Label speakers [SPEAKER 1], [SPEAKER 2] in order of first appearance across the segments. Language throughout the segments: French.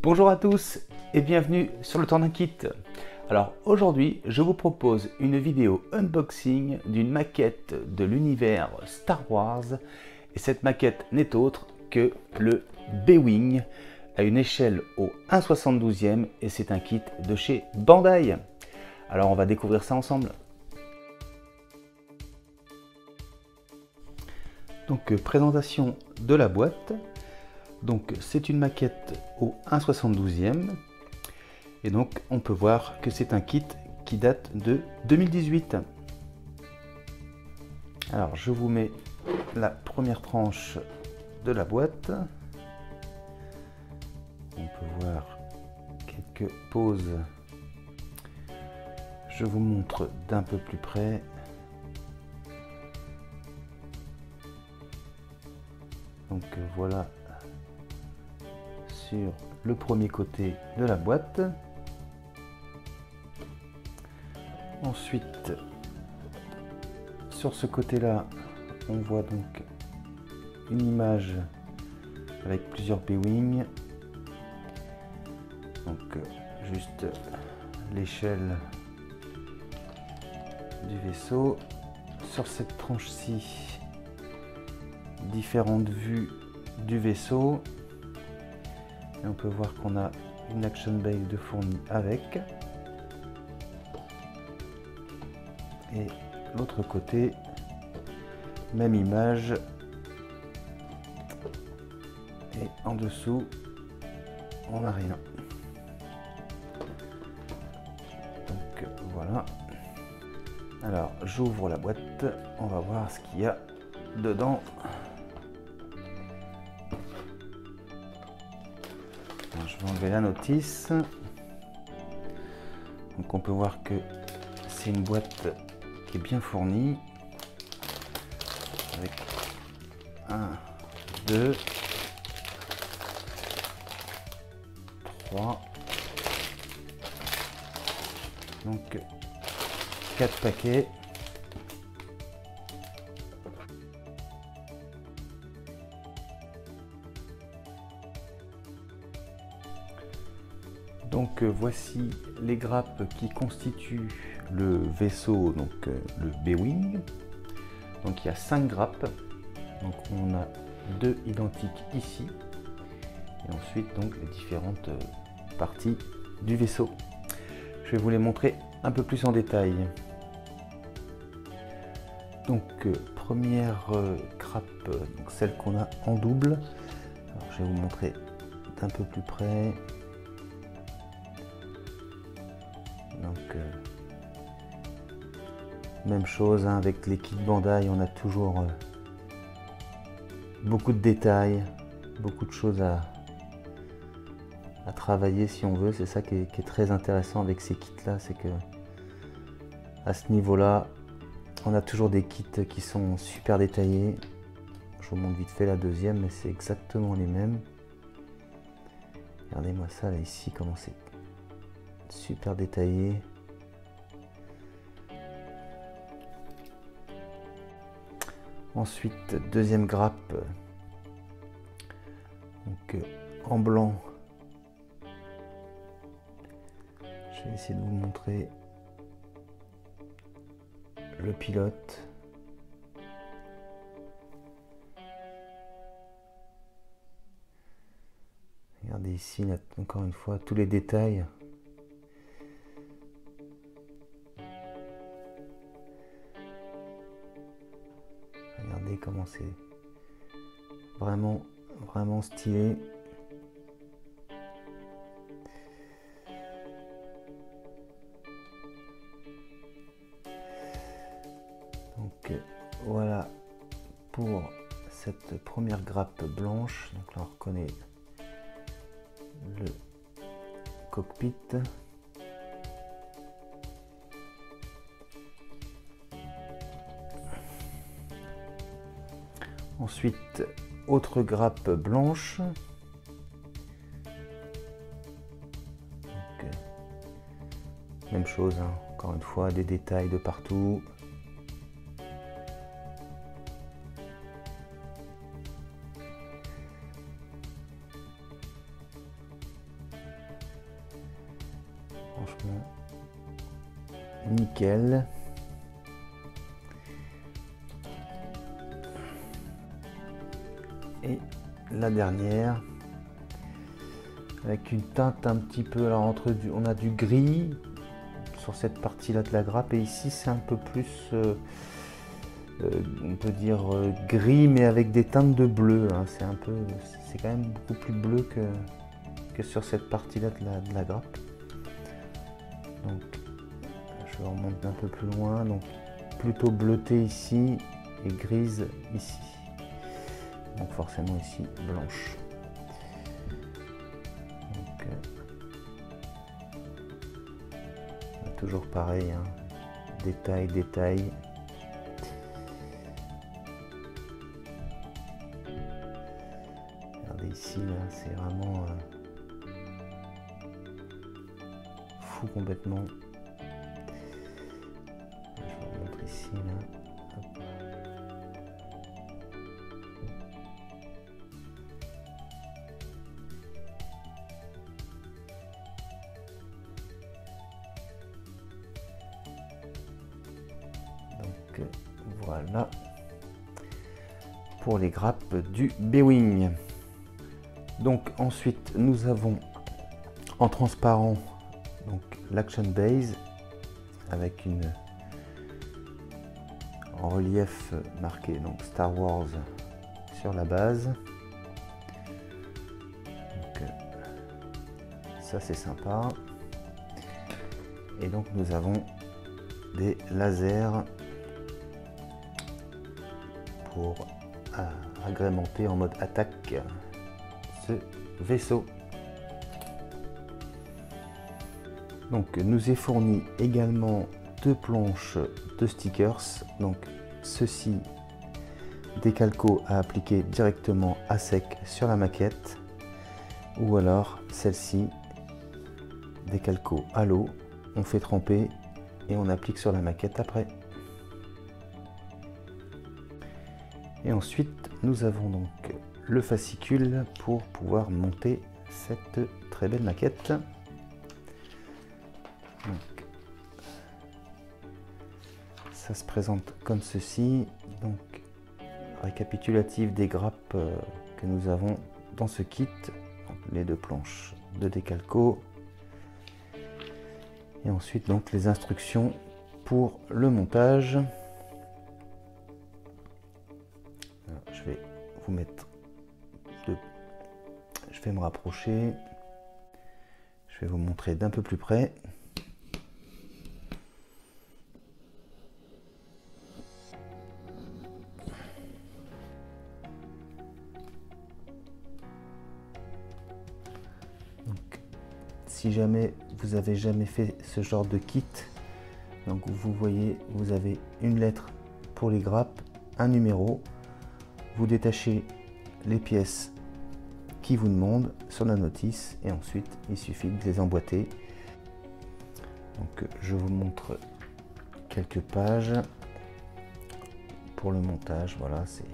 [SPEAKER 1] Bonjour à tous et bienvenue sur le temps d'un kit. Alors aujourd'hui je vous propose une vidéo unboxing d'une maquette de l'univers Star Wars et cette maquette n'est autre que le B-Wing à une échelle au 1/72e et c'est un kit de chez Bandai. Alors on va découvrir ça ensemble. Donc présentation de la boîte. Donc c'est une maquette au 1/72e et donc on peut voir que c'est un kit qui date de 2018. Alors je vous mets la première tranche de la boîte. On peut voir quelques poses. Je vous montre d'un peu plus près. Donc voilà sur le premier côté de la boîte. Ensuite, sur ce côté-là, on voit donc une image avec plusieurs B-Wing. Donc juste l'échelle du vaisseau. Sur cette tranche-ci, différentes vues du vaisseau. Et on peut voir qu'on a une action bay de fournie avec. Et l'autre côté, même image. Et en dessous, on n'a rien. Donc voilà. Alors j'ouvre la boîte, on va voir ce qu'il y a dedans. Je vais enlever la notice. Donc on peut voir que c'est une boîte qui est bien fournie avec 1, 2, 3, donc 4 paquets. Donc voici les grappes qui constituent le vaisseau, donc le B-Wing. Donc il y a 5 grappes. Donc on a 2 identiques ici. Et ensuite donc les différentes parties du vaisseau. Je vais vous les montrer un peu plus en détail. Donc première grappe, donc celle qu'on a en double. Alors, je vais vous montrer d'un peu plus près. Donc même chose hein, avec les kits Bandai, on a toujours beaucoup de détails, beaucoup de choses à travailler si on veut. C'est ça qui est très intéressant avec ces kits là, c'est que à ce niveau là on a toujours des kits qui sont super détaillés. Je vous montre vite fait la deuxième, mais c'est exactement les mêmes. Regardez-moi ça là ici, comment c'est super détaillé. Ensuite deuxième grappe, donc en blanc. Je vais essayer de vous montrer le pilote. Regardez ici là, encore une fois tous les détails. Regardez comment c'est vraiment stylé. Donc voilà pour cette première grappe blanche. Donc là on reconnaît le cockpit. Ensuite, autre grappe blanche. Donc, même chose, hein. Encore une fois, des détails de partout. franchement nickel. Et la dernière avec une teinte un petit peu, alors entre on a du gris sur cette partie là de la grappe, et ici c'est un peu plus on peut dire gris, mais avec des teintes de bleu, hein. C'est quand même beaucoup plus bleu que sur cette partie là de la grappe. Donc je remonte un peu plus loin, donc plutôt bleuté ici et grise ici, donc forcément ici blanche. Donc, toujours pareil, hein. Détail. Regardez ici, là, c'est vraiment fou complètement. Je vous montre ici, là. Hop. Donc voilà pour les grappes du B-Wing. Donc ensuite nous avons en transparent donc l'Action Base avec une en relief marqué donc Star Wars sur la base. Donc, ça c'est sympa. Et donc nous avons des lasers pour agrémenter en mode attaque ce vaisseau. Donc nous est fourni également 2 planches de stickers, donc ceci décalco à appliquer directement à sec sur la maquette, ou alors celle-ci décalco à l'eau, on fait tremper et on applique sur la maquette après. Et ensuite nous avons donc le fascicule pour pouvoir monter cette très belle maquette. Donc, ça se présente comme ceci. Donc récapitulatif des grappes que nous avons dans ce kit. Donc, les 2 planches de décalco. Et ensuite donc les instructions pour le montage. Alors, je vais vous mettre je vais me rapprocher. Je vais vous montrer d'un peu plus près. Donc, si jamais vous avez jamais fait ce genre de kit, donc vous voyez, vous avez une lettre pour les grappes, un numéro, vous détachez les pièces qui vous demandent sur la notice et ensuite il suffit de les emboîter. Donc je vous montre quelques pages pour le montage. Voilà, c'est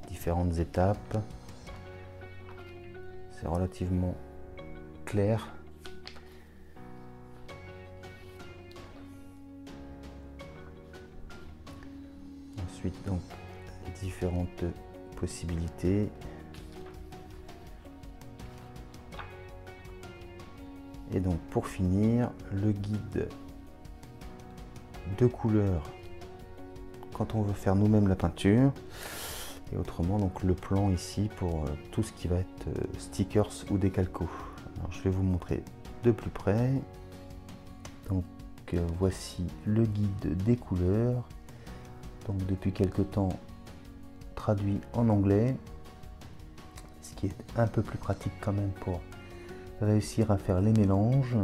[SPEAKER 1] différentes étapes, c'est relativement clair. Ensuite donc différentes possibilités. Et donc pour finir, le guide de couleur quand on veut faire nous-mêmes la peinture, et autrement donc le plan ici pour tout ce qui va être stickers ou décalco. Alors je vais vous montrer de plus près. Donc voici le guide des couleurs, donc depuis quelque temps traduit en anglais, ce qui est un peu plus pratique quand même pour réussir à faire les mélanges.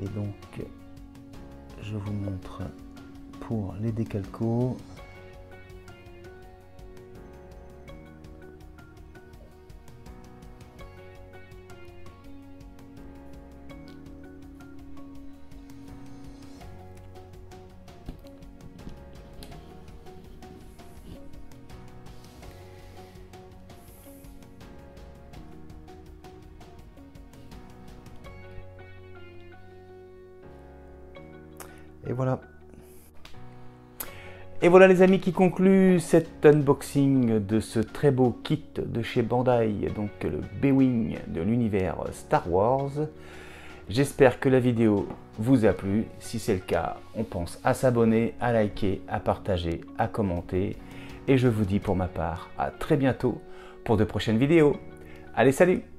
[SPEAKER 1] Et donc je vous montre pour les décalcos. Et voilà. Et voilà les amis qui conclut cet unboxing de ce très beau kit de chez Bandai, donc le B-Wing de l'univers Star Wars. J'espère que la vidéo vous a plu. Si c'est le cas, on pense à s'abonner, à liker, à partager, à commenter. Et je vous dis pour ma part à très bientôt pour de prochaines vidéos. Allez, salut!